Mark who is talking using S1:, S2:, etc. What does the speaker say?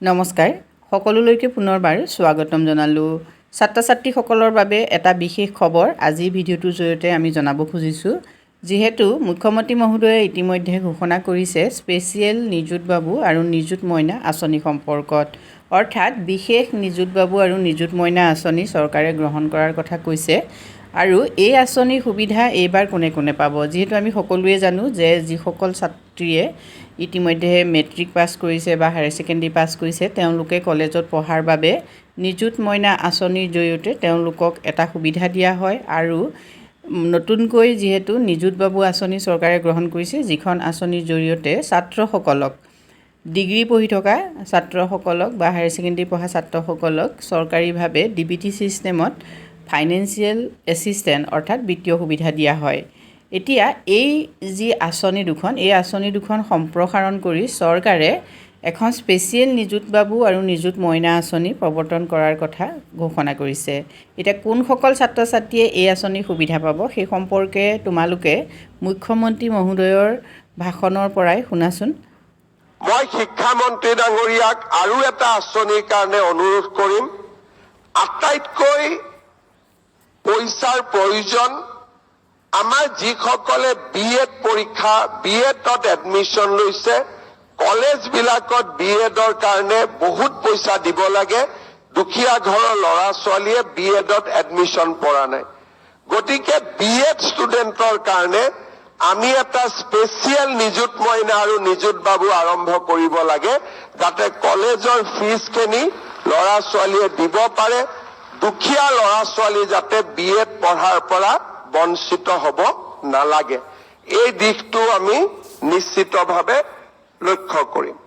S1: নমস্কাৰ সকলোলৈকে পুনৰবাৰ স্বাগতম জনালোঁ ছাত্ৰ ছাত্ৰীসকলৰ বাবে এটা বিশেষ খবৰ আজি ভিডিঅ'টোৰ জৰিয়তে আমি জনাব খুজিছোঁ যেহেতু মুখ্যমন্ত্ৰী মহোদয়ে ইতিমধ্যে ঘোষণা কৰিছে স্পেচিয়েল নিযুত বাবু আৰু নিযুত মইনা আঁচনি সম্পৰ্কত অৰ্থাৎ বিশেষ নিযুত বাবু আৰু নিযুত মইনা আঁচনি চৰকাৰে গ্ৰহণ কৰাৰ কথা কৈছে আৰু এই আঁচনিৰ সুবিধা এইবাৰ কোনে কোনে পাব যেহেতু আমি সকলোৱে জানো যে যিসকল ছাত্ৰীয়ে ইতিমধ্যে মেট্ৰিক পাছ কৰিছে বা হায়াৰ সেকেন্ডাৰী পাছ কৰিছে তেওঁলোকে কলেজত পঢ়াৰ বাবে নিযুত মইনা আঁচনিৰ জৰিয়তে তেওঁলোকক এটা সুবিধা দিয়া হয় আৰু নতুনকৈ যেহেতু নিযুত বাবু আঁচনি চৰকাৰে গ্ৰহণ কৰিছে যিখন আঁচনিৰ জৰিয়তে ছাত্ৰসকলক ডিগ্ৰী পঢ়ি থকা ছাত্ৰসকলক বা হায়াৰ সেকেন্ডাৰী পঢ়া ছাত্ৰসকলক চৰকাৰীভাৱে ডিবিটি সিস্টেমত ফাইনেন্সিয়েল এছিষ্টেন্ট অৰ্থাৎ বিত্তীয় সুবিধা দিয়া হয় এতিয়া এই যি আঁচনি দুখন এই আঁচনি দুখন সম্প্ৰসাৰণ কৰি চৰকাৰে এখন স্পেচিয়েল নিযুত বাবু আৰু নিযুত মইনা আঁচনি প্ৰৱৰ্তন কৰাৰ কথা ঘোষণা কৰিছে এতিয়া কোনসকল ছাত্ৰ ছাত্ৰীয়ে এই আঁচনিৰ সুবিধা পাব সেই সম্পৰ্কে তোমালোকে মুখ্যমন্ত্ৰী মহোদয়ৰ ভাষণৰ পৰাই শুনাচোন
S2: মই শিক্ষামন্ত্ৰী ডাঙৰীয়াক আৰু এটা আঁচনিৰ কাৰণে অনুৰোধ কৰিম আটাইতকৈ পইচাৰ প্ৰয়োজন আমাৰ যিসকলে বিএড পৰীক্ষা বিএডত এডমিশ্যন লৈছে কলেজ বিলাকত বিএডৰ কাৰণে বহুত পইচা দিব লাগে দুখীয়া ঘৰৰ ল'ৰা ছোৱালীয়ে বিএডত এডমিশ্যন পৰা নাই গতিকে বিএড ষ্টুডেণ্টৰ কাৰণে আমি এটা স্পেচিয়েল নিযুত মইনা আৰু নিযুত বাবু আৰম্ভ কৰিব লাগে যাতে কলেজৰ ফিজখিনি ল'ৰা ছোৱালীয়ে দিব পাৰে দুখীয়া ল'ৰা ছোৱালী যাতে বিএড পঢ়াৰ পৰা বঞ্চিত হ'ব নালাগে এই দিশটো আমি নিশ্চিতভাৱে লক্ষ্য কৰিম